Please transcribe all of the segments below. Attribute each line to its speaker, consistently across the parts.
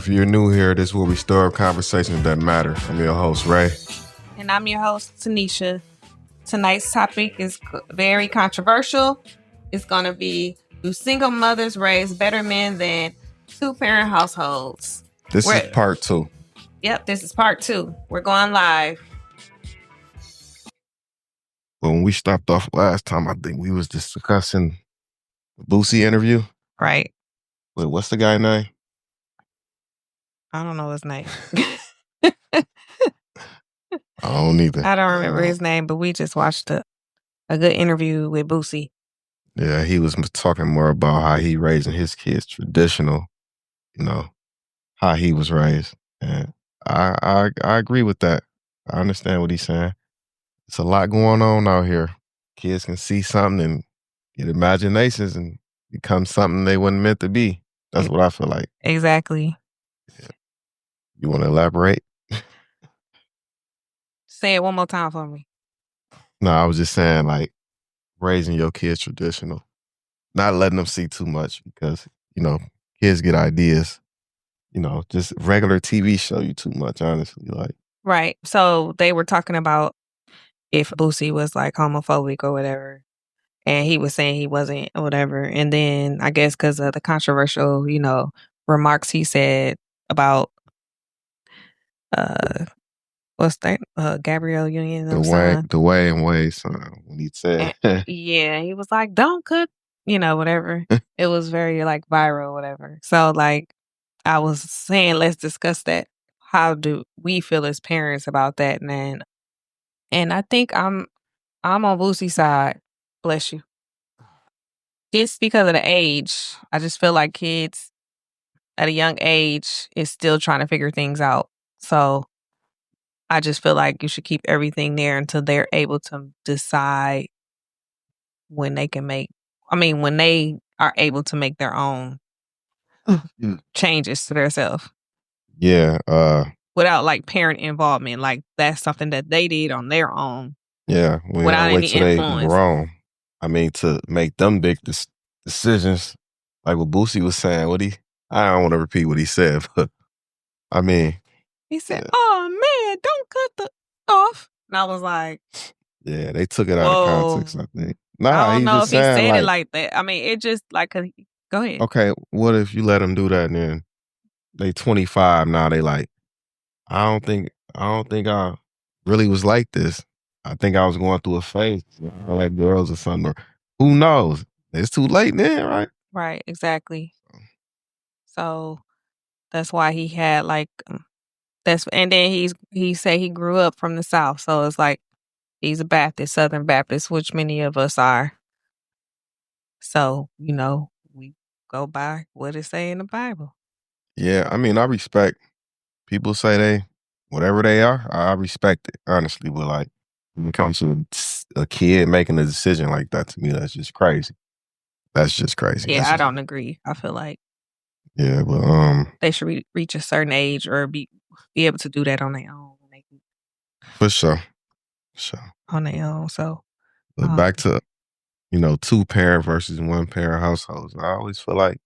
Speaker 1: If you're new here, this is where we stir up conversations that matter. I'm your host, Ray.
Speaker 2: And I'm your host, Tanesha. Tonight's topic is very controversial. It's going to be, do single mothers raise better men than two-parent households?
Speaker 1: This is part 2.
Speaker 2: Yep, this is part 2. We're going live.
Speaker 1: Well, when we stopped off last time, I think we was discussing the Boosie interview.
Speaker 2: Right.
Speaker 1: Wait, what's the guy name?
Speaker 2: I don't know his name.
Speaker 1: I don't either.
Speaker 2: I don't remember his name, but we just watched a good interview with Boosie.
Speaker 1: Yeah, he was talking more about how he raising his kids traditional, how he was raised. And I agree with that. I understand what he's saying. It's a lot going on out here. Kids can see something and get imaginations and become something they wasn't meant to be. That's what I feel like.
Speaker 2: Exactly.
Speaker 1: Yeah. You want to elaborate?
Speaker 2: Say it one more time for me.
Speaker 1: No, I was just saying, like, raising your kids traditional. Not letting them see too much because, kids get ideas. Just regular TV show you too much, honestly. Like,
Speaker 2: right. So they were talking about if Boosie was like homophobic or whatever. And he was saying he wasn't or whatever. And then I guess because of the controversial, remarks he said about what's that? Gabrielle Union.
Speaker 1: Dwayne Wade's son, when he said
Speaker 2: yeah, he was like, don't cook, whatever. It was very like viral, whatever. So like I was saying, let's discuss that. How do we feel as parents about that, man? And I think I'm on Boosie's side. Bless you. It's because of the age. I just feel like kids at a young age is still trying to figure things out. So I just feel like you should keep everything there until they're able to decide when they are able to make their own changes to themselves.
Speaker 1: Yeah.
Speaker 2: Without like parent involvement. Like that's something that they did on their own.
Speaker 1: Yeah.
Speaker 2: Without any influence.
Speaker 1: They grown. I mean, to make them big decisions, like what Boosie was saying, I don't want to repeat what he said, but I mean.
Speaker 2: He said, oh man, don't cut the off. And I was like.
Speaker 1: Yeah, they took it out of context, I think. Nah,
Speaker 2: I don't know if he said
Speaker 1: like,
Speaker 2: it like that. I mean, it just like, go ahead.
Speaker 1: Okay, what if you let them do that and then they 25 now, they like, I don't think I really was like this. I think I was going through a phase. I like girls or something. Or who knows? It's too late then, right?
Speaker 2: Right, exactly. So that's why he had like and then he said he grew up from the South. So it's like he's a Baptist, Southern Baptist, which many of us are. So, we go by what it say in the Bible.
Speaker 1: Yeah, I mean, I respect people say whatever they are, I respect it, honestly. But like, when it comes to a kid making a decision like that, to me, that's just crazy. That's just crazy.
Speaker 2: Yeah, I don't agree. I feel like.
Speaker 1: Yeah, but
Speaker 2: they should reach a certain age or be able to do that on their own.
Speaker 1: For sure.
Speaker 2: On their own. So.
Speaker 1: But back to, 2-parent versus 1-parent households. I always feel like.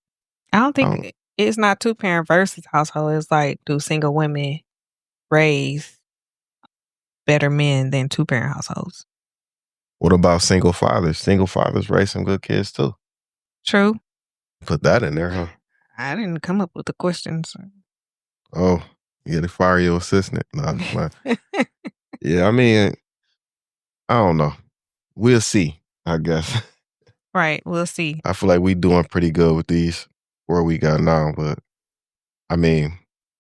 Speaker 2: I don't think it's not 2-parent versus household. It's like, do single women raise better men than 2-parent households?
Speaker 1: What about single fathers? Single fathers raise some good kids too.
Speaker 2: True.
Speaker 1: Put that in there, huh?
Speaker 2: I didn't come up with the questions.
Speaker 1: Oh, yeah, they fire your assistant. No, yeah, I mean, I don't know. We'll see, I guess.
Speaker 2: Right, we'll see.
Speaker 1: I feel like we doing pretty good with these where we got now, but I mean,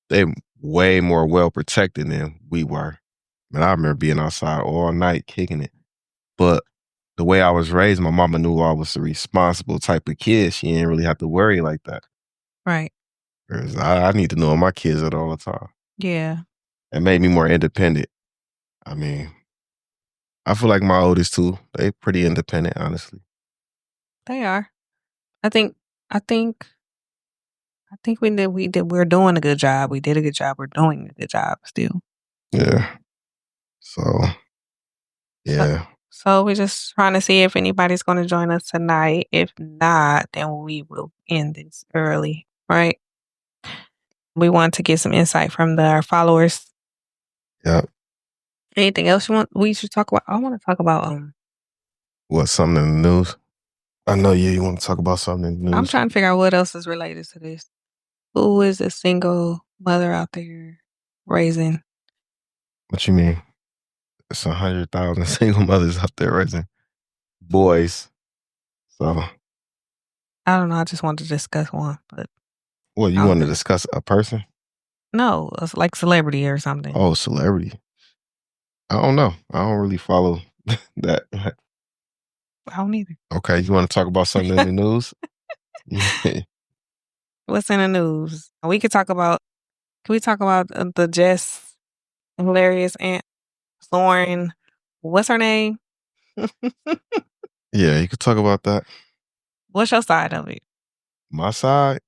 Speaker 1: they way more well protected than we were. I remember being outside all night kicking it. But the way I was raised, my mama knew I was a responsible type of kid. She didn't really have to worry like that.
Speaker 2: Right.
Speaker 1: Whereas I need to know my kids at all the time.
Speaker 2: Yeah.
Speaker 1: It made me more independent. I mean, I feel like my oldest two, they pretty independent, honestly.
Speaker 2: They are. I think we're doing a good job. We did a good job. We're doing a good job still.
Speaker 1: Yeah. So, yeah.
Speaker 2: So we're just trying to see if anybody's going to join us tonight. If not, then we will end this early, right? We want to get some insight from our followers.
Speaker 1: Yeah.
Speaker 2: Anything else you want? We should talk about. I want to talk about.
Speaker 1: What, something in the news? I know you want to talk about something in the
Speaker 2: I'm
Speaker 1: news.
Speaker 2: trying to figure out what else is related to this. Who is a single mother out there raising?
Speaker 1: What you mean? It's 100,000 single mothers out there raising boys. So,
Speaker 2: I don't know. I just wanted to discuss one, but
Speaker 1: what,
Speaker 2: I
Speaker 1: you
Speaker 2: don't
Speaker 1: want to
Speaker 2: think.
Speaker 1: discuss a person?
Speaker 2: No, it's like celebrity or something.
Speaker 1: Oh, celebrity. I don't know. I don't really follow that.
Speaker 2: I don't either.
Speaker 1: Okay, you want to talk about something in the news?
Speaker 2: What's in the news? We could talk about. Can we talk about the Jess hilarious Aunt Lauren? What's her name?
Speaker 1: Yeah, you could talk about that.
Speaker 2: What's your side of it?
Speaker 1: My side,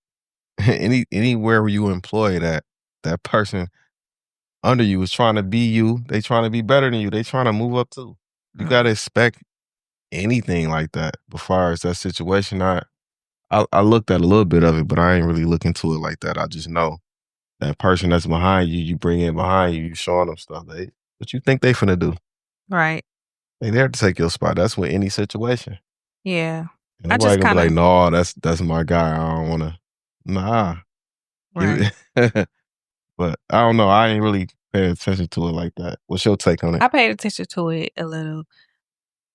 Speaker 1: anywhere where you employ that person under you is trying to be you. They trying to be better than you. They trying to move up too. You gotta expect anything like that. As far as that situation, I looked at a little bit of it, but I ain't really look into it like that. I just know that person that's behind you, you bring in behind you, you showing them stuff. What you think they finna do?
Speaker 2: Right.
Speaker 1: They there to take your spot. That's with any situation.
Speaker 2: Yeah. I
Speaker 1: Nobody
Speaker 2: just
Speaker 1: gonna be
Speaker 2: kind
Speaker 1: like,
Speaker 2: of
Speaker 1: no, that's my guy. I don't wanna. Nah,
Speaker 2: right.
Speaker 1: give it. But I don't know. I ain't really paying attention to it like that. What's your take on it?
Speaker 2: I paid attention to it a little.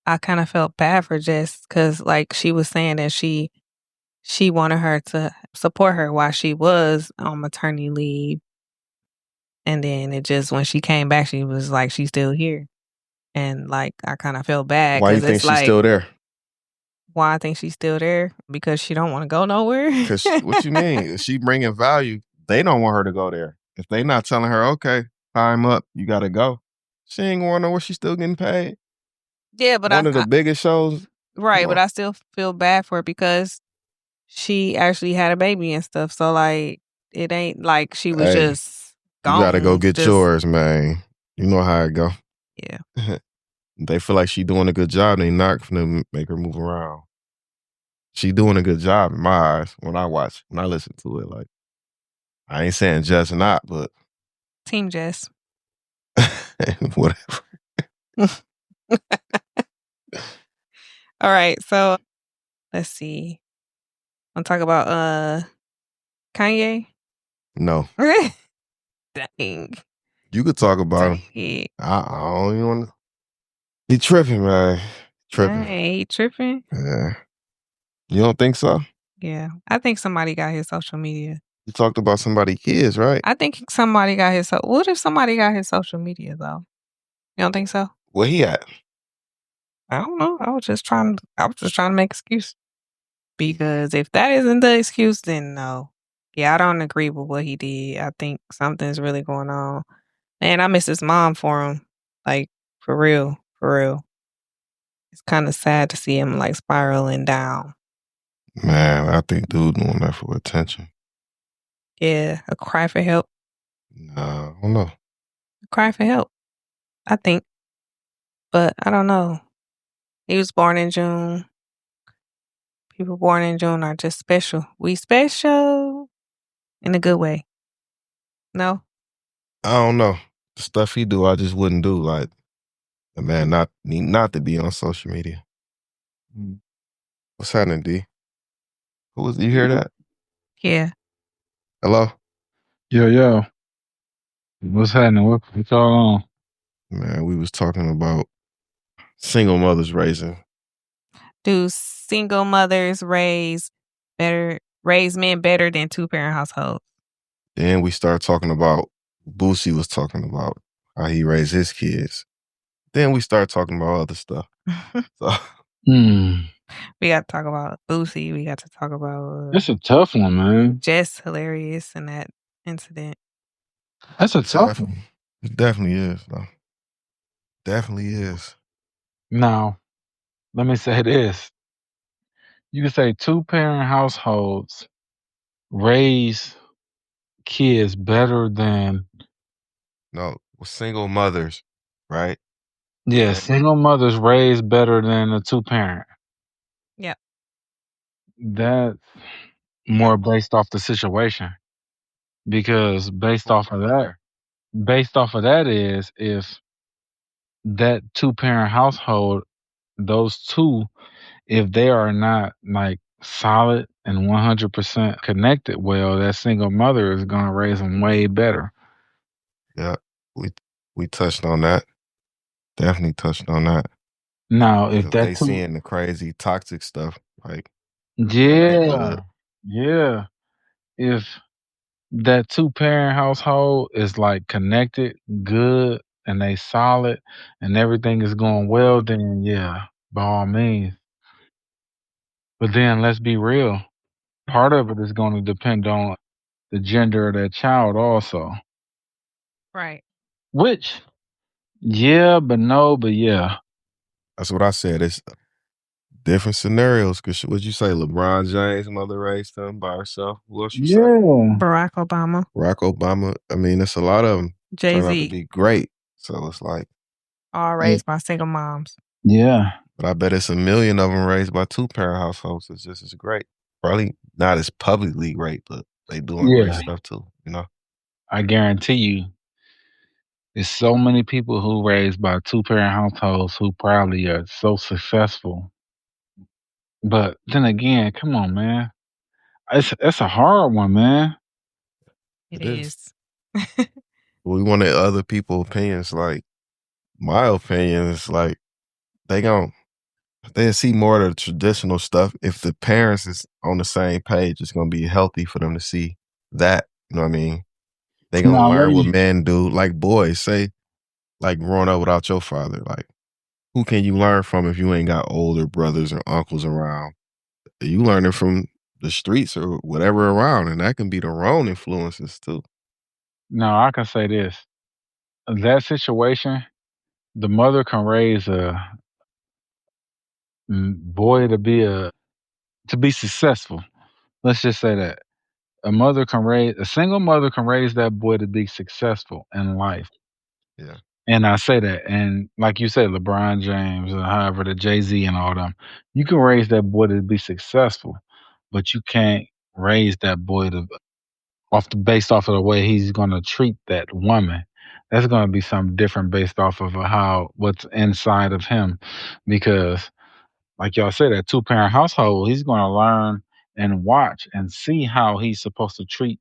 Speaker 2: I kind of felt bad for Jess because, like, she was saying that she wanted her to support her while she was on maternity leave, and then it just when she came back, she was like, she's still here, and like I kind of felt bad
Speaker 1: Why you
Speaker 2: because
Speaker 1: think
Speaker 2: it's
Speaker 1: she's
Speaker 2: like,
Speaker 1: still there?
Speaker 2: why I think she's still there because she don't want to go nowhere.
Speaker 1: Cause what you mean? If she bringing value, they don't want her to go there. If they not telling her, okay, time up, you gotta go. She ain't going nowhere. She's still getting paid.
Speaker 2: Yeah, but
Speaker 1: One of the biggest shows. Come
Speaker 2: right, but
Speaker 1: on.
Speaker 2: I still feel bad for her because she actually had a baby and stuff. So like, it ain't like she was
Speaker 1: Hey,
Speaker 2: just
Speaker 1: you gotta go
Speaker 2: gone.
Speaker 1: get
Speaker 2: Just
Speaker 1: yours, man. You know how it go.
Speaker 2: yeah.
Speaker 1: They feel like she doing a good job. They not gonna make her move around. She doing a good job in my eyes when I listen to it. Like, I ain't saying just not, but
Speaker 2: Team Jess.
Speaker 1: whatever.
Speaker 2: All right, so let's see. Wanna talk about Kanye?
Speaker 1: No,
Speaker 2: Dang.
Speaker 1: you could talk about him.
Speaker 2: Dang it.
Speaker 1: I don't even want to. He tripping, man. Tripping.
Speaker 2: Dang, he tripping?
Speaker 1: Yeah. You don't think so?
Speaker 2: Yeah. I think somebody got his social media.
Speaker 1: You talked about somebody kids, right?
Speaker 2: I think somebody got his what if somebody got his social media though? You don't think so?
Speaker 1: Where he at?
Speaker 2: I don't know. I was just trying to make excuse. Because if that isn't the excuse, then no. Yeah, I don't agree with what he did. I think something's really going on. And I miss his mom for him. Like, for real. For real. It's kind of sad to see him like spiraling down.
Speaker 1: Man, I think dude doing that for attention.
Speaker 2: Yeah, a cry for help.
Speaker 1: Nah, I don't know.
Speaker 2: A cry for help. I think. But I don't know. He was born in June. People born in June are just special. We special in a good way. No?
Speaker 1: I don't know. The stuff he do, I just wouldn't do. Like, the man not to be on social media. What's happening, D? Who was you hear that?
Speaker 2: Yeah.
Speaker 1: Hello?
Speaker 3: Yo, yo, what's happening? What's all on?
Speaker 1: Man, we was talking about single mothers raising.
Speaker 2: Do single mothers raise men better than two-parent households?
Speaker 1: Then we started talking about Boosie was talking about how he raised his kids. Then we started talking about other stuff. So
Speaker 2: We got to talk about Boosie. We got to talk about
Speaker 3: That's a tough one, man.
Speaker 2: Jess hilarious in that incident.
Speaker 3: That's a tough one.
Speaker 1: it definitely is, though. Definitely is.
Speaker 3: Now, let me say this. You can say two-parent households raise kids better than,
Speaker 1: No, with single mothers, right?
Speaker 3: yeah,
Speaker 1: And
Speaker 3: single mothers raise better than a two-parent.
Speaker 2: Yeah.
Speaker 3: That's more based off the situation. because based off of that is if that two parent household, those two, if they are not like solid and 100% connected well, that single mother is going to raise them way better.
Speaker 1: Yeah, we we touched on that. Definitely touched on that.
Speaker 3: Now,
Speaker 1: 'Cause
Speaker 3: if
Speaker 1: if they
Speaker 3: that two,
Speaker 1: seeing the crazy toxic stuff, like that ain't
Speaker 3: yeah,
Speaker 1: good.
Speaker 3: yeah, if that two parent household is like connected, good, and they solid, and everything is going well, then yeah, by all means. But then let's be real. Part of it is going to depend on the gender of that child also.
Speaker 2: Right.
Speaker 3: Which, yeah, but no, but yeah.
Speaker 1: That's what I said. It's different scenarios. Cause what you say, LeBron James' mother raised him by herself. Who else you say?
Speaker 3: Yeah.
Speaker 2: Barack Obama,
Speaker 1: Barack Obama. I mean, it's a lot of them turn out to
Speaker 2: Jay-Z,
Speaker 1: be great. So it's like,
Speaker 2: all
Speaker 3: Yeah.
Speaker 2: raised by single moms.
Speaker 3: Yeah.
Speaker 1: but I bet it's a million of them raised by two parent households. It's just as great. Probably not as publicly great, but they doing great
Speaker 3: Yeah.
Speaker 1: stuff too. You know.
Speaker 3: I guarantee you, there's so many people who raised by two parent households who probably are so successful. But then again, come on, man. It's a hard one, man.
Speaker 2: It
Speaker 1: It is.
Speaker 2: is.
Speaker 1: We wanted other people's opinions. Like my opinion is like they gon' they see more of the traditional stuff. If the parents is on the same page, it's gonna be healthy for them to see that. You know what I mean? They gonna
Speaker 3: Now let
Speaker 1: learn what
Speaker 3: me
Speaker 1: men do. Like boys, say like growing up without your father. Like who can you learn from if you ain't got older brothers or uncles around? You learning from the streets or whatever around, and that can be the wrong influences too.
Speaker 3: now I can say this. That situation, the mother can raise a boy to be successful. Let's just say that. A single mother can raise that boy to be successful in life.
Speaker 1: Yeah,
Speaker 3: And I say that, and like you said, LeBron James, or however, the Jay Z and all them, you can raise that boy to be successful, but you can't raise that boy to based off of the way he's going to treat that woman. That's going to be something different based off of how what's inside of him, because like y'all said, that two parent household, he's going to learn and watch and see how he's supposed to treat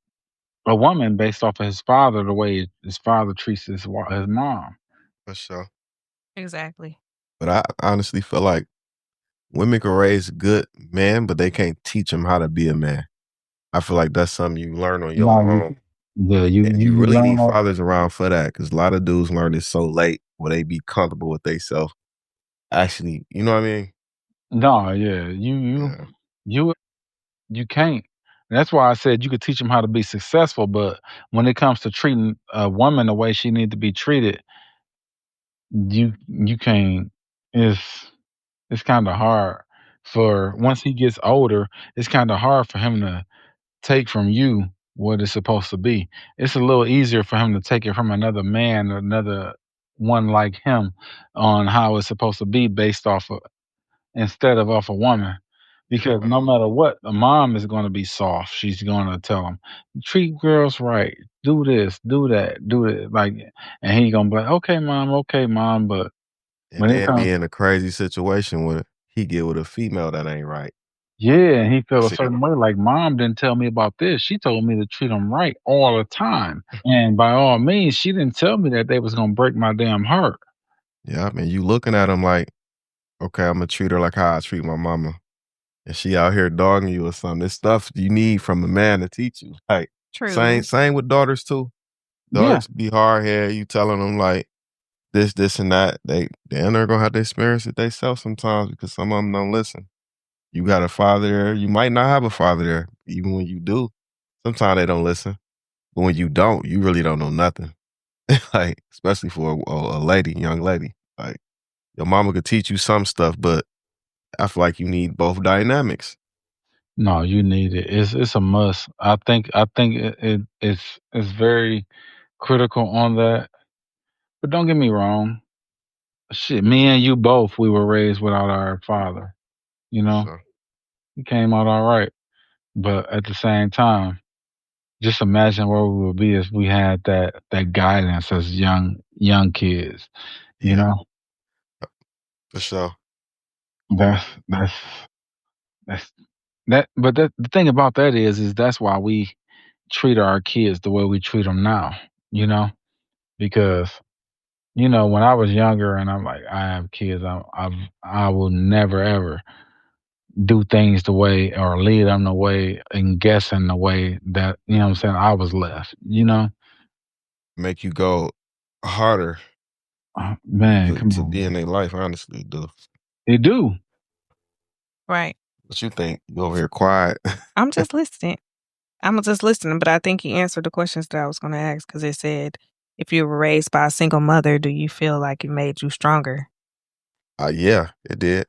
Speaker 3: a woman based off of his father, the way his father treats his mom.
Speaker 1: for sure.
Speaker 2: Exactly.
Speaker 1: But I honestly feel like women can raise good men, but they can't teach them how to be a man. I feel like that's something you learn on your
Speaker 3: No,
Speaker 1: own.
Speaker 3: yeah, you
Speaker 1: And
Speaker 3: you
Speaker 1: you
Speaker 3: you
Speaker 1: really
Speaker 3: learn
Speaker 1: need
Speaker 3: that.
Speaker 1: fathers around for that because a lot of dudes learn it so late where they be comfortable with themselves. Actually, you know what I mean?
Speaker 3: No, yeah,
Speaker 1: Yeah.
Speaker 3: you you can't. That's why I said you could teach them how to be successful, but when it comes to treating a woman the way she need to be treated, you can't. It's kind of hard for once he gets older. It's kind of hard for him to take from you what it's supposed to be. It's a little easier for him to take it from another man or another one like him on how it's supposed to be based off of instead of off a woman. Because no matter what, a mom is going to be soft. She's going to tell him, treat girls right, do this, do that, do it. Like, and he going to be like, okay, mom. But
Speaker 1: And
Speaker 3: when it
Speaker 1: then
Speaker 3: comes,
Speaker 1: be in a crazy situation where he get with a female that ain't right.
Speaker 3: yeah, and he feel a
Speaker 1: See,
Speaker 3: certain way. Like, mom didn't tell me about this. She told me to treat him right all the time. And by all means, she didn't tell me that they was going to break my damn heart.
Speaker 1: yeah, I mean, you looking at him like, okay, I'm gonna treat her like how I treat my mama. And she out here dogging you or something. This stuff you need from a man to teach you. Like,
Speaker 2: True.
Speaker 1: same with daughters too.
Speaker 3: Yeah.
Speaker 1: Daughters be hard headed. You telling them like this, and that. They're gonna have to experience it themselves sometimes because some of them don't listen. You got a father there. You might not have a father there. Even when you do, sometimes they don't listen. But when you don't, you really don't know nothing. Like, especially for a lady, young lady. Like, your mama could teach you some stuff, but I feel like you need both dynamics.
Speaker 3: No, you need it. It's a must. I think it's very critical on that. But don't get me wrong. Shit, me and you both, we were raised without our father. You
Speaker 1: For
Speaker 3: know,
Speaker 1: sure.
Speaker 3: he came out all right. But at the same time, just imagine where we would be if we had that guidance as young kids. You
Speaker 1: Yeah,
Speaker 3: know,
Speaker 1: for sure.
Speaker 3: that's that's that's that. But the thing about that is that's why we treat our kids the way we treat them now. You know, because when I was younger and I'm like, I have kids, I will never ever do things the way or lead them the way and guessing the way that what I'm saying I was left.
Speaker 1: Make you go harder
Speaker 3: Man, come
Speaker 1: to be
Speaker 3: on,
Speaker 1: in their life, honestly, dude.
Speaker 3: they do.
Speaker 2: Right.
Speaker 1: What you think? You over here quiet.
Speaker 2: I'm just listening. I'm just listening, but I think he answered the questions that I was going to ask because it said, if you were raised by a single mother, do you feel like it made you stronger?
Speaker 1: Yeah, it did.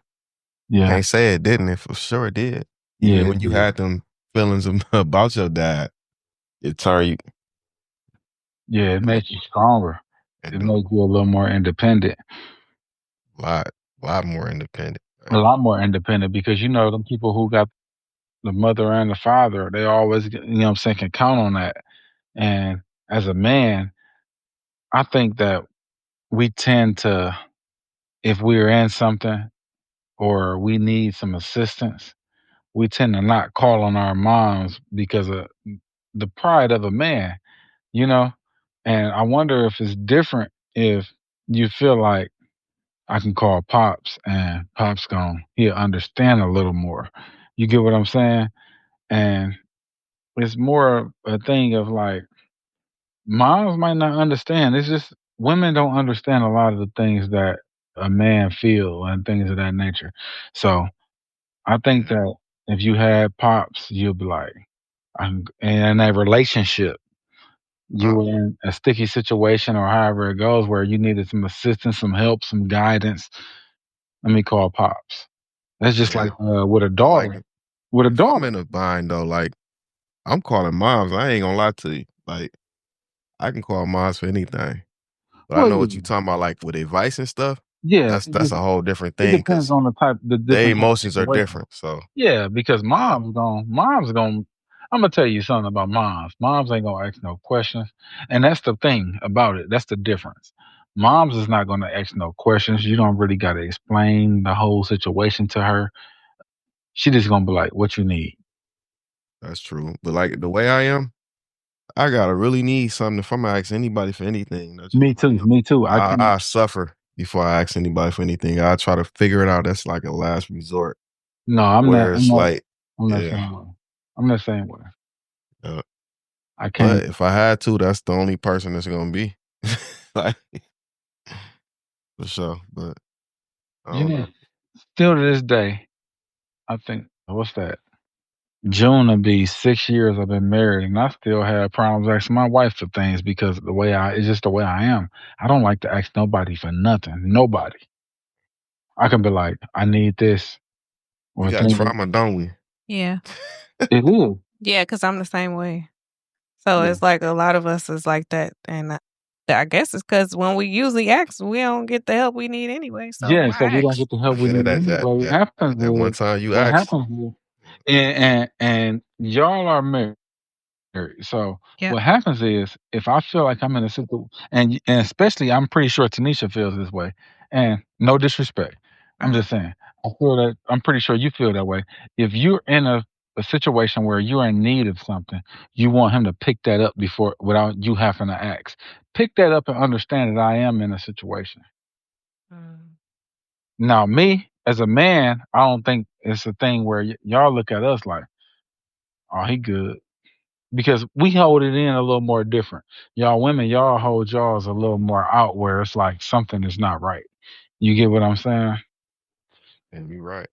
Speaker 3: Yeah,
Speaker 1: Can't say it didn't. It for sure it did.
Speaker 3: yeah,
Speaker 1: Even when
Speaker 3: it
Speaker 1: you
Speaker 3: did.
Speaker 1: had them feelings about your dad, it turned you.
Speaker 3: Yeah, it
Speaker 1: It make
Speaker 3: makes you stronger.
Speaker 1: it
Speaker 3: It
Speaker 1: do
Speaker 3: makes you a little more independent,
Speaker 1: a lot more independent.
Speaker 3: a
Speaker 1: Right?
Speaker 3: lot more independent because them people who got the mother and the father, they always what I'm saying, can count on that. And as a man, I think that we tend to, if we're in something or we need some assistance, we tend to not call on our moms because of the pride of a man, you know? And I wonder if it's different if you feel like I can call Pops and Pops he'll understand a little more. You get what I'm saying? And it's more a thing of like moms might not understand. It's just women don't understand a lot of the things that a man feel and things of that nature. So I think
Speaker 1: Yeah.
Speaker 3: that if you had Pops, you'll be like, in a relationship, you
Speaker 1: Uh,
Speaker 3: were in a sticky situation or however it goes where you needed some assistance, some help, some guidance. Let me call Pops. That's just like
Speaker 1: yeah,
Speaker 3: with a
Speaker 1: I like
Speaker 3: daughter.
Speaker 1: it.
Speaker 3: With a
Speaker 1: If I'm
Speaker 3: daughter.
Speaker 1: in a bind though, like I'm calling moms. I ain't gonna lie to you. Like I can call moms for anything. But I
Speaker 3: Well,
Speaker 1: know
Speaker 3: yeah,
Speaker 1: what you talking about, like with advice and stuff.
Speaker 3: yeah.
Speaker 1: That's a whole different
Speaker 3: It
Speaker 1: thing
Speaker 3: depends
Speaker 1: because
Speaker 3: on the
Speaker 1: their
Speaker 3: different type of
Speaker 1: emotions are
Speaker 3: situation.
Speaker 1: different. So
Speaker 3: Yeah, because
Speaker 1: yeah,
Speaker 3: mom's gonna I'm gonna tell you something about moms. Moms ain't gonna ask no questions. And that's the thing about it. That's the difference. Moms is not gonna ask no questions. You don't really gotta explain the whole situation to her. She just gonna be like, what you need.
Speaker 1: that's true. But like the way I am, I gotta really need something. If I'm gonna ask anybody for anything, that's just
Speaker 3: Me
Speaker 1: like
Speaker 3: too, me too. I can't
Speaker 1: I suffer before I ask anybody for anything. I try to figure it out. That's like a last resort.
Speaker 3: no,
Speaker 1: Where it's like,
Speaker 3: I'm not
Speaker 1: yeah,
Speaker 3: saying way. I'm not saying way.
Speaker 1: yeah.
Speaker 3: I
Speaker 1: But
Speaker 3: can't.
Speaker 1: if I had to, that's the only person that's gonna be. Like for sure. But I
Speaker 3: You
Speaker 1: don't
Speaker 3: know,
Speaker 1: know.
Speaker 3: still to this day, I think what's that? June will be 6 years I've been married, and I still have problems asking my wife for things because it's just the way I am. I don't like to ask nobody for nothing. Nobody. I can be like, I need this
Speaker 1: We
Speaker 3: or
Speaker 1: got
Speaker 3: things.
Speaker 1: trauma, don't we?
Speaker 2: Yeah.
Speaker 3: It is.
Speaker 2: Yeah, because I'm the same way. So
Speaker 3: Yeah.
Speaker 2: it's like a lot of us is like that. And I guess it's because when we usually ask, we don't get the help we need anyway. So
Speaker 3: Yeah.
Speaker 2: why
Speaker 3: So we don't
Speaker 2: ask?
Speaker 3: get the help we
Speaker 1: Yeah,
Speaker 3: need
Speaker 1: that that
Speaker 3: anyway.
Speaker 1: that that one time you
Speaker 3: What
Speaker 1: asked.
Speaker 3: happens is, and y'all are married. So
Speaker 2: Yep.
Speaker 3: what happens is if I feel like I'm in a situation, and especially I'm pretty sure Tanesha feels this way, and no disrespect, I'm
Speaker 2: Mhm.
Speaker 3: just saying I feel that I'm pretty sure you feel that way. If you're in a situation where you're in need of something, you want him to pick that up before without you having to ask. Pick that up and understand that I am in a situation.
Speaker 2: Mm.
Speaker 3: Now, me as a man, I don't think it's a thing where y'all look at us like, oh, he good because we hold it in a little more different. Y'all women, y'all hold y'all's a little more out where it's like something is not right. You get what I'm saying?
Speaker 1: And you right.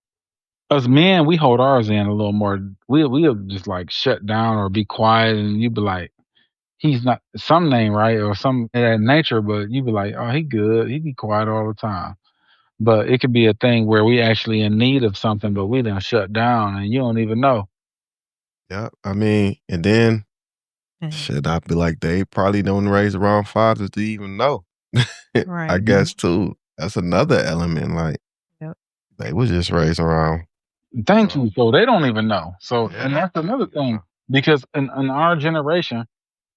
Speaker 3: Us men, we hold ours in a little more. We'll just like shut down or be quiet, and you be like, he's not something ain't right or some of that nature, but you be like, oh, he good. He be quiet all the time. But it could be a thing where we actually in need of something, but we done shut down, and you don't even know.
Speaker 1: Yeah. I mean, and then
Speaker 2: Mm.
Speaker 1: shit, I'd be like, they probably don't raise around fathers to even know. I
Speaker 2: Right.
Speaker 3: Mhm.
Speaker 1: guess too. That's another element. Like
Speaker 2: Yep.
Speaker 1: they was just raised around.
Speaker 3: Thank
Speaker 1: So
Speaker 3: you. So they don't even know. So, and
Speaker 1: yeah.
Speaker 3: that's another thing. because in our generation,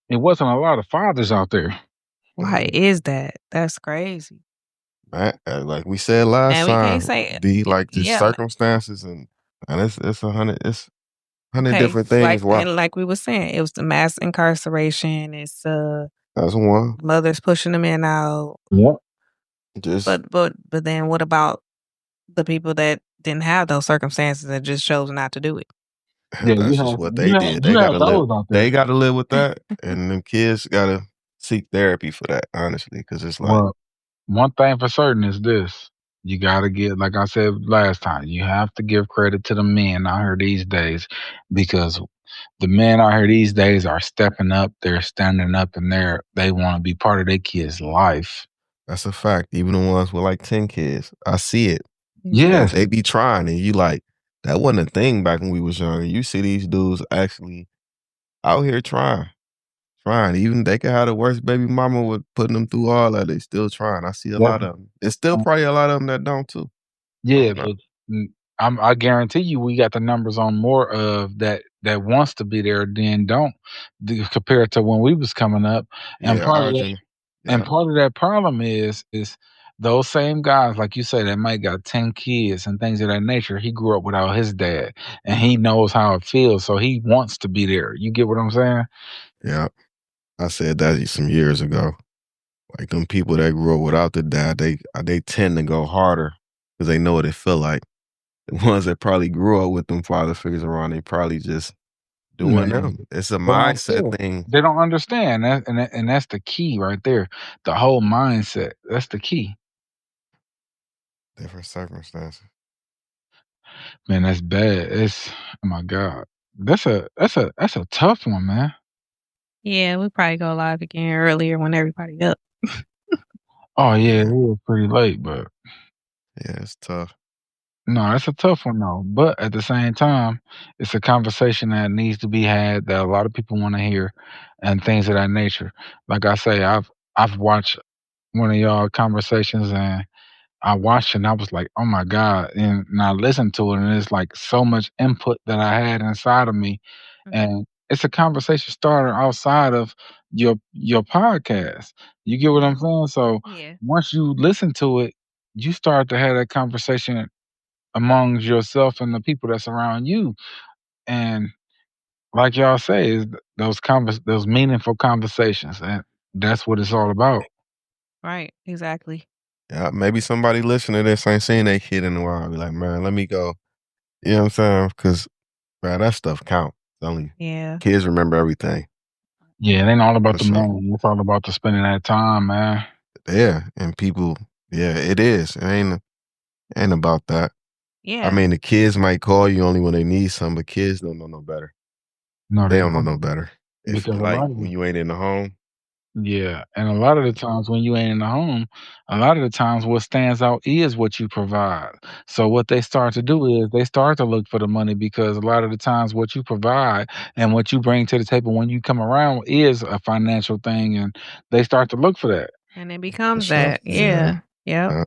Speaker 3: it wasn't a lot of fathers out there.
Speaker 2: Why is that? That's crazy.
Speaker 1: Man, like we said last
Speaker 2: And we can't
Speaker 1: time,
Speaker 2: say
Speaker 1: the like the
Speaker 2: yeah,
Speaker 1: circumstances and it's 100
Speaker 2: okay,
Speaker 1: different things. Wow,
Speaker 2: like we were saying, it was the mass incarceration, it's,
Speaker 1: that's one.
Speaker 2: mothers pushing the men out,
Speaker 3: Yep.
Speaker 1: Just
Speaker 2: but then what about the people that didn't have those circumstances and just chose not to do it?
Speaker 3: Yeah,
Speaker 1: that's just what they did. They gotta live.
Speaker 3: those out there.
Speaker 1: They gotta live with that, and them kids gotta seek therapy for that. Honestly, because it's like
Speaker 3: Well, one thing for certain is this. You gotta give, like I said last time, you have to give credit to the men out here these days, because the men out here these days are stepping up, they're standing up, and they want to be part of their kids' life.
Speaker 1: that's a fact. Even the ones with like 10 kids, I see it.
Speaker 3: Yes,
Speaker 1: They be trying, and you like that wasn't a thing back when we was younger. You see these dudes actually out here trying. Even they could have the worst baby mama with putting them through all that. They still trying. I see a lot of
Speaker 3: definitely.
Speaker 1: them. There's still probably a lot of them that don't too. I
Speaker 3: Yeah,
Speaker 1: don't know.
Speaker 3: but mm, I guarantee you, we got the numbers on more of that wants to be there than don't, compared to when we was coming up. And
Speaker 1: Yeah,
Speaker 3: part of
Speaker 1: our
Speaker 3: that,
Speaker 1: yeah,
Speaker 3: problem is those same guys, like you say, that might got 10 kids and things of that nature. He grew up without his dad, and he knows how it feels, so he wants to be there. You get what I'm saying?
Speaker 1: yeah. I said that some years ago. Like them people that grew up without the dad, they tend to go harder because they know what it feel like. The ones that probably grew up with them father figures around, they probably just doing
Speaker 3: Man,
Speaker 1: them. It's a
Speaker 3: they don't
Speaker 1: mindset
Speaker 3: care.
Speaker 1: thing.
Speaker 3: They don't understand that, and that's the key right there. The whole mindset. That's the key.
Speaker 1: Different circumstances.
Speaker 3: Man, that's bad. It's oh my god. That's a tough one, man.
Speaker 2: Yeah, we probably go live again earlier when everybody up.
Speaker 3: Oh yeah, it
Speaker 1: Yeah,
Speaker 3: was pretty late, but
Speaker 1: yeah, it's tough.
Speaker 3: no, that's a tough one though. But at the same time, it's a conversation that needs to be had that a lot of people want to hear, and things of that nature. Like I say, I've watched one of y'all conversations, and I watched it and I was like, "Oh my god!" And I listened to it, and it's like so much input that I had inside of me,
Speaker 2: Mhm.
Speaker 3: and it's a conversation starter outside of your podcast. You get what I'm
Speaker 2: Yeah.
Speaker 3: saying? So
Speaker 2: Yeah.
Speaker 3: once you listen to it, you start to have that conversation amongst yourself and the people that's around you, and like y'all say, is those meaningful conversations, and that's what it's all about.
Speaker 2: Right, exactly.
Speaker 1: Yeah, maybe somebody listening to this ain't seen their kid in a while. Be like, man, let me go. You know what I'm saying? Because man, that stuff count. Only
Speaker 2: Yeah.
Speaker 1: kids remember everything
Speaker 3: Yeah, it ain't all about
Speaker 1: for
Speaker 3: the
Speaker 1: sure.
Speaker 3: money. It's all about the spending that time, man.
Speaker 1: Yeah, and people, yeah, it is. It ain't about that. I
Speaker 2: Yeah.
Speaker 1: mean, the kids might call you only when they need something, but kids don't know no better.
Speaker 3: No,
Speaker 1: They
Speaker 3: they
Speaker 1: don't know
Speaker 3: don't.
Speaker 1: no better. If
Speaker 3: Because
Speaker 1: you
Speaker 3: a
Speaker 1: like
Speaker 3: lot of
Speaker 1: when you ain't in the home,
Speaker 3: yeah, and a lot of the times when you ain't in the home, a lot of the times what stands out is what you provide. So what they start to do is they start to look for the money, because a lot of the times what you provide and what you bring to the table when you come around is a financial thing, and they start to look for that.
Speaker 2: And it
Speaker 1: for
Speaker 2: becomes
Speaker 1: sure.
Speaker 2: that.
Speaker 1: Yeah,
Speaker 2: Yeah. Yep.
Speaker 1: yeah.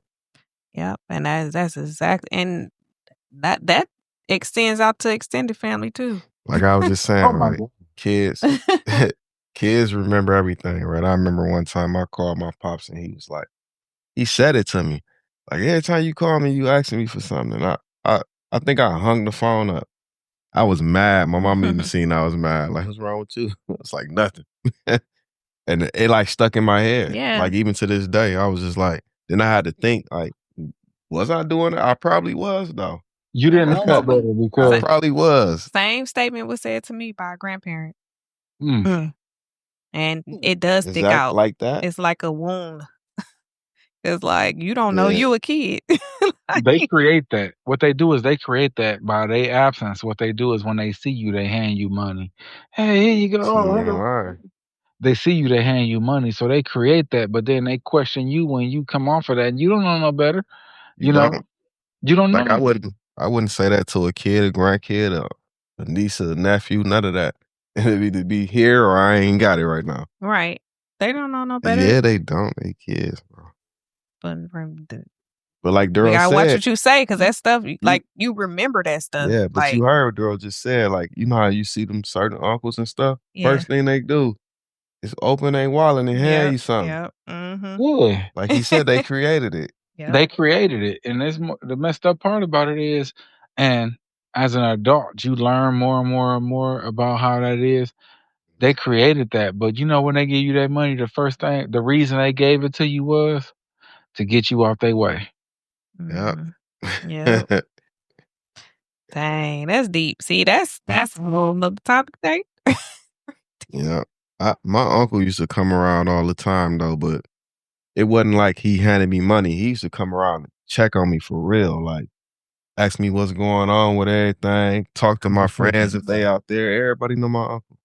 Speaker 2: Yep. And that's exactly and that extends out to extended family too.
Speaker 1: Like I was just
Speaker 3: Oh
Speaker 1: saying,
Speaker 3: my
Speaker 1: like
Speaker 3: god.
Speaker 1: kids, kids remember everything, right? I remember one time I called my pops and he was like, he said it to me, like every time you call me, you asking me for something. And I think I hung the phone up. I was mad. My mom even seen I was mad. Like, what's wrong with you? It's like nothing. And it like stuck in my head.
Speaker 2: Yeah.
Speaker 1: Like even to this day, I was just like, then I had to think, like, was I doing it? I probably was though.
Speaker 3: You didn't know no better
Speaker 1: I
Speaker 2: Sa-
Speaker 3: because
Speaker 1: probably was.
Speaker 2: Same statement was said to me by a grandparent.
Speaker 3: mm,
Speaker 2: Mm. And it does stick
Speaker 1: Exact
Speaker 2: out.
Speaker 1: like that.
Speaker 2: It's like a wound. It's like you don't know
Speaker 1: Yeah.
Speaker 2: you a kid.
Speaker 3: they
Speaker 2: Like,
Speaker 3: create that. What they do is they create that by their absence. What they do is when they see you, they hand you money. Hey, here you go.
Speaker 1: You
Speaker 3: Oh,
Speaker 1: ain't
Speaker 3: hello.
Speaker 1: lying.
Speaker 3: They see you, they hand you money, so they create that, but then they question you when you come off of that, and you don't know no better.
Speaker 1: You
Speaker 3: You know,
Speaker 1: don't.
Speaker 3: you don't know
Speaker 1: Like
Speaker 3: no better.
Speaker 1: I wouldn't say that to a kid, a grandkid, a niece, a nephew, none of that. It'd either be here or I ain't got it right now.
Speaker 2: right. They don't know no better.
Speaker 1: Yeah, they don't. They kids, bro.
Speaker 2: But from the
Speaker 1: But like
Speaker 2: We
Speaker 1: Daryl
Speaker 2: gotta watch
Speaker 1: said,
Speaker 2: what you say because that stuff,
Speaker 1: you
Speaker 2: you remember that stuff.
Speaker 1: yeah, but
Speaker 2: Like,
Speaker 1: you heard Daryl just said, like, you know how you see them certain uncles and stuff?
Speaker 2: yeah.
Speaker 1: First thing they do is open their wallet and hand
Speaker 2: Yep.
Speaker 1: you something.
Speaker 2: Yep. Mm-hmm.
Speaker 3: Yeah.
Speaker 1: Like he said, they created it.
Speaker 2: Yep.
Speaker 3: They created it, and the messed up part about it is, and as an adult, you learn more and more and more about how that is. They created that, but you know when they give you that money, the reason they gave it to you was to get you off their way.
Speaker 1: Yep.
Speaker 2: Mhm. Yep. Dang, that's deep. See, that's a whole nother topic thing.
Speaker 1: Yeah. My uncle used to come around all the time though, but it wasn't like he handed me money. He used to come around and check on me for real, like ask me what's going on with everything, talk to my friends if they out there. Everybody know my uncle.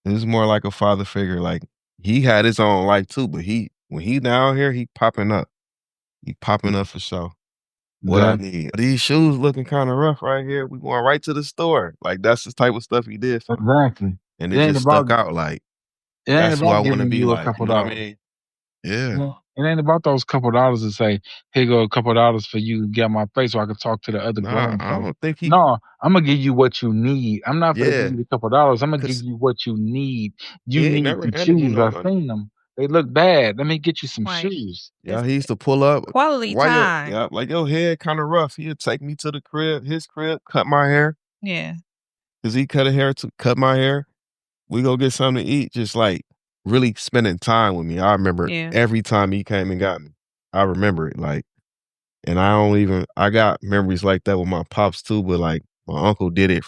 Speaker 1: It was more like a father figure. Like he had his own life too, but when he down here, he popping up. He popping up for sure. What I
Speaker 3: That
Speaker 1: need. These shoes looking kind of rough right here. We going right to the store. Like that's the type of stuff he did for me.
Speaker 3: exactly.
Speaker 1: And
Speaker 3: It
Speaker 1: it
Speaker 3: ain't
Speaker 1: just
Speaker 3: about
Speaker 1: stuck out like
Speaker 3: it ain't
Speaker 1: that's who I
Speaker 3: about
Speaker 1: want to
Speaker 3: giving
Speaker 1: be
Speaker 3: you a
Speaker 1: like.
Speaker 3: couple
Speaker 1: You know what I
Speaker 3: dollars.
Speaker 1: mean? Yeah.
Speaker 3: Yeah. It ain't about those couple dollars to say, "Here go a couple dollars for you to get on my face so I can talk to the other
Speaker 1: Nah,
Speaker 3: grown
Speaker 1: I
Speaker 3: folks."
Speaker 1: don't think he
Speaker 3: No, Imma give you what you need. I'm not gonna give
Speaker 1: yeah.
Speaker 3: you a couple dollars. Imma give
Speaker 1: Cause
Speaker 3: you what you need. You
Speaker 1: he ain't
Speaker 3: need
Speaker 1: never
Speaker 3: some
Speaker 1: handed me
Speaker 3: shoes.
Speaker 1: no
Speaker 3: I
Speaker 1: money.
Speaker 3: seen them. They look bad. Let me get you some
Speaker 2: Right.
Speaker 3: shoes.
Speaker 1: Yeah,
Speaker 2: It's
Speaker 1: he used to pull up.
Speaker 2: quality
Speaker 1: Why your
Speaker 2: time.
Speaker 1: yeah, like your head kind of rough. He'd take me to the crib, his crib, cut my hair.
Speaker 2: Yeah.
Speaker 1: Cause he cut a hair to cut my hair. We go get something to eat, just like really spending time with me. I remember
Speaker 2: Yeah.
Speaker 1: every time he came and got me. I remember it. Like, and I got memories like that with my pops too, but like my uncle did it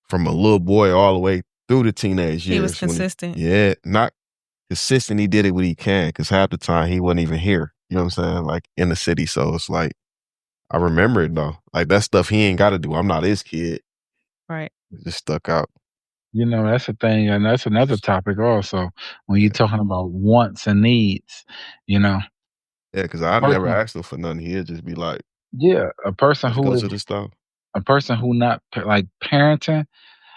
Speaker 1: from a little boy all the way through the teenage
Speaker 2: He was
Speaker 1: years when
Speaker 2: consistent.
Speaker 1: yeah, not consistent. He did it when he can, because half the time he wasn't even here. You know what I'm saying? Like in the city. So it's like I remember it though. Like that stuff he ain't got to do. I'm not his kid.
Speaker 2: Right.
Speaker 1: It just stuck out.
Speaker 3: You know, that's the thing, and that's another topic also when you're
Speaker 1: Yeah,
Speaker 3: talking about wants and needs, you know.
Speaker 1: yeah. Because I never
Speaker 3: Person
Speaker 1: asked him for nothing. He'd just be like,
Speaker 3: yeah,
Speaker 1: "Let's go to the store."
Speaker 3: a person who not like parenting,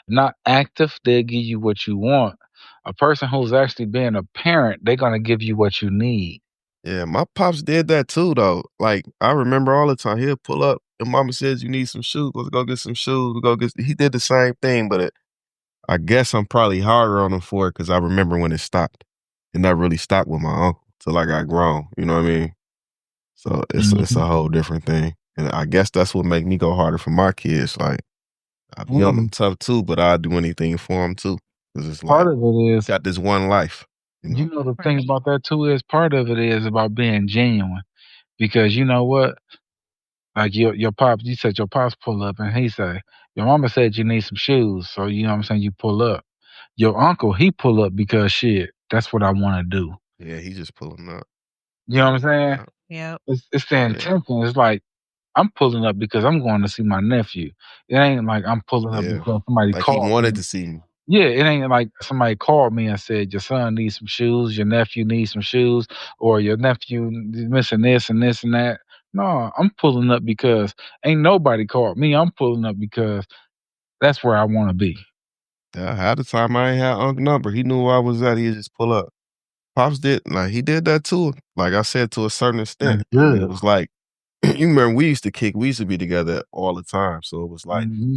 Speaker 3: not active, they'll give you what you want. A person who's actually being a parent, they're gonna give you what you need.
Speaker 1: Yeah, my pops did that too though. Like I remember all the time he'll pull up and mama says you need some shoes. Let's go get some shoes. We go get. He did the same thing, but I guess I'm probably harder on him for it because I remember when it stopped. It never really stopped with my uncle till I got grown. You know what I mean? So it's
Speaker 3: Mhm.
Speaker 1: a whole different thing, and I guess that's what make me go harder for my kids. Like I be on them
Speaker 3: Mhm.
Speaker 1: tough too, but I do anything for them too because it's
Speaker 3: Part
Speaker 1: like
Speaker 3: of it is,
Speaker 1: got this one life. You know?
Speaker 3: you know, the
Speaker 2: Right.
Speaker 3: thing about that too is part of it is about being genuine because you know what? Like your pops, you said your pops pull up and he say, your mama said you need some shoes, so you know what I'm saying, you pull up. Your uncle, he pull up because shit, that's what I wanna do.
Speaker 1: Yeah, he just pulling up.
Speaker 3: You know what I'm saying?
Speaker 1: Yeah,
Speaker 2: Yep.
Speaker 3: It's the
Speaker 1: yeah,
Speaker 3: intention. It's like I'm pulling up because I'm going to see my nephew. It ain't like I'm pulling up
Speaker 1: yeah.
Speaker 3: because somebody
Speaker 1: Like he
Speaker 3: called
Speaker 1: wanted
Speaker 3: me.
Speaker 1: to see me.
Speaker 3: Yeah, it ain't like somebody called me and said your son needs some shoes, your nephew needs some shoes, or your nephew missing this and this and that. No, I'm pulling up because ain't nobody called me. I'm pulling up because that's where I want to be.
Speaker 1: Yeah, half the time I ain't had Unc number. He knew where I was at. He'd just pull up. Pops did like he did that too. Like I said, to a certain extent.
Speaker 3: That's
Speaker 1: And it
Speaker 3: good.
Speaker 1: was like you remember we used to be together all the time. So it was like
Speaker 3: Hmm.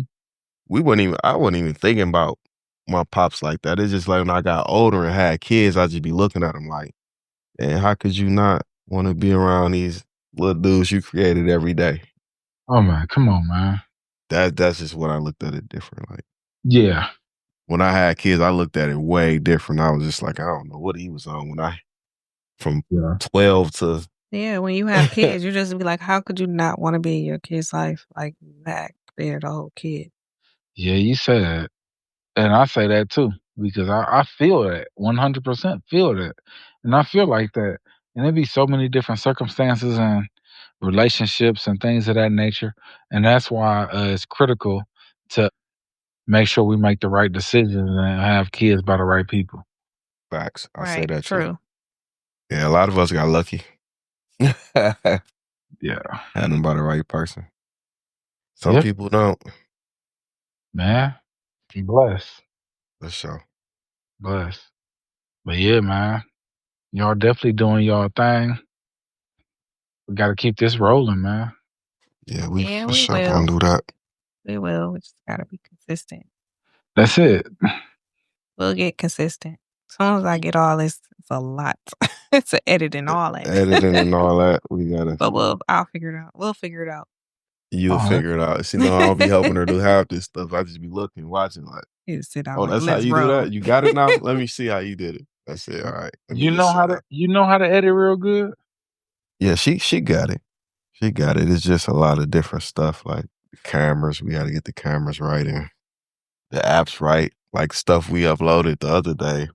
Speaker 1: I wasn't even thinking about my pops like that. It's just like when I got older and had kids, I just be looking at them like, and how could you not want to be around these little dudes you created every day?
Speaker 3: Oh man, come on, man.
Speaker 1: That's just what I looked at it different. Like
Speaker 3: Yeah,
Speaker 1: when I had kids, I looked at it way different. I was just like, I don't know what he was on when I from
Speaker 3: yeah,
Speaker 1: 12 to
Speaker 2: Yeah, when you have kids, you just be like, how could you not want to be in your kid's life? Like that created a whole kid.
Speaker 3: yeah. You said. And I say that too because I feel that 100% feel that, and I feel like that. And there be so many different circumstances and relationships and things of that nature, and that's why it's critical to make sure we make the right decisions and have kids by the right people.
Speaker 1: facts. I say
Speaker 2: Right.
Speaker 1: that too.
Speaker 2: True.
Speaker 1: Yeah, a lot of us got lucky. Had
Speaker 3: Yeah.
Speaker 1: them by the right person. Some
Speaker 3: Yep,
Speaker 1: people don't.
Speaker 3: man. Bless,
Speaker 1: For sure.
Speaker 3: bless. But yeah, man, y'all definitely doing y'all thing. We got to keep this rolling, man.
Speaker 1: Yeah, we
Speaker 2: Yeah,
Speaker 1: for
Speaker 2: we
Speaker 1: sure
Speaker 2: will.
Speaker 1: gonna do that.
Speaker 2: We will. We just gotta be consistent.
Speaker 3: That's it.
Speaker 2: We'll get consistent. As soon as I get all this, it's a lot. It's a edit and all that.
Speaker 1: Editing and all that. We gotta.
Speaker 2: But I'll figure it out. We'll figure it out.
Speaker 1: You'll figure it out. See, no, I don't be helping her do half this stuff. I just be looking, watching, like,
Speaker 2: You sit down
Speaker 1: oh,
Speaker 2: like,
Speaker 1: that's how
Speaker 2: let's
Speaker 1: you
Speaker 2: roll.
Speaker 1: do that. You got it now. Let me see how you did it. That's it. All right.
Speaker 3: You know how to edit real good.
Speaker 1: Yeah, she got it. She got it. It's just a lot of different stuff, like the cameras. We got to get the cameras right and the apps right. Like stuff we uploaded the other day,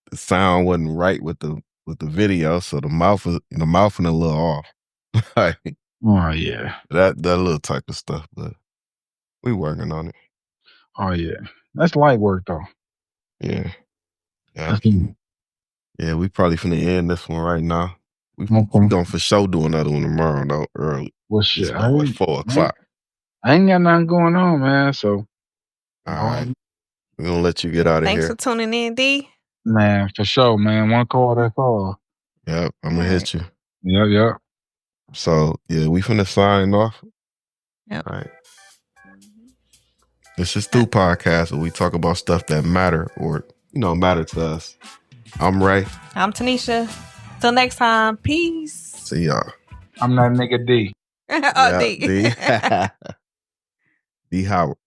Speaker 1: the sound wasn't right with the video, so the mouth and a little off. Like,
Speaker 3: Oh yeah,
Speaker 1: that little type of stuff, but we working on it.
Speaker 3: Oh yeah, that's light work though.
Speaker 1: Yeah, yeah,
Speaker 3: That's good.
Speaker 1: yeah. We probably finna end this one right now. We
Speaker 3: Okay.
Speaker 1: gonna for sure do another one tomorrow though, early.
Speaker 3: Well,
Speaker 1: It's
Speaker 3: shit,
Speaker 1: about 4:00.
Speaker 3: I ain't got nothing going on, man. So,
Speaker 1: All right, we're gonna let you get out of
Speaker 2: Thanks
Speaker 1: here.
Speaker 2: for tuning in, D.
Speaker 3: Man, for sure, man. One call, that's all.
Speaker 1: Yep, I'm gonna hit you.
Speaker 3: Yep.
Speaker 1: So yeah, we finna sign off.
Speaker 2: Yep.
Speaker 1: All right. This is Stu Podcast, where we talk about stuff that matter or matter to us. I'm Ray.
Speaker 2: I'm Tanesha. Till next time. Peace.
Speaker 1: See y'all.
Speaker 3: I'm that nigga D.
Speaker 2: D.
Speaker 1: D. D. Howard.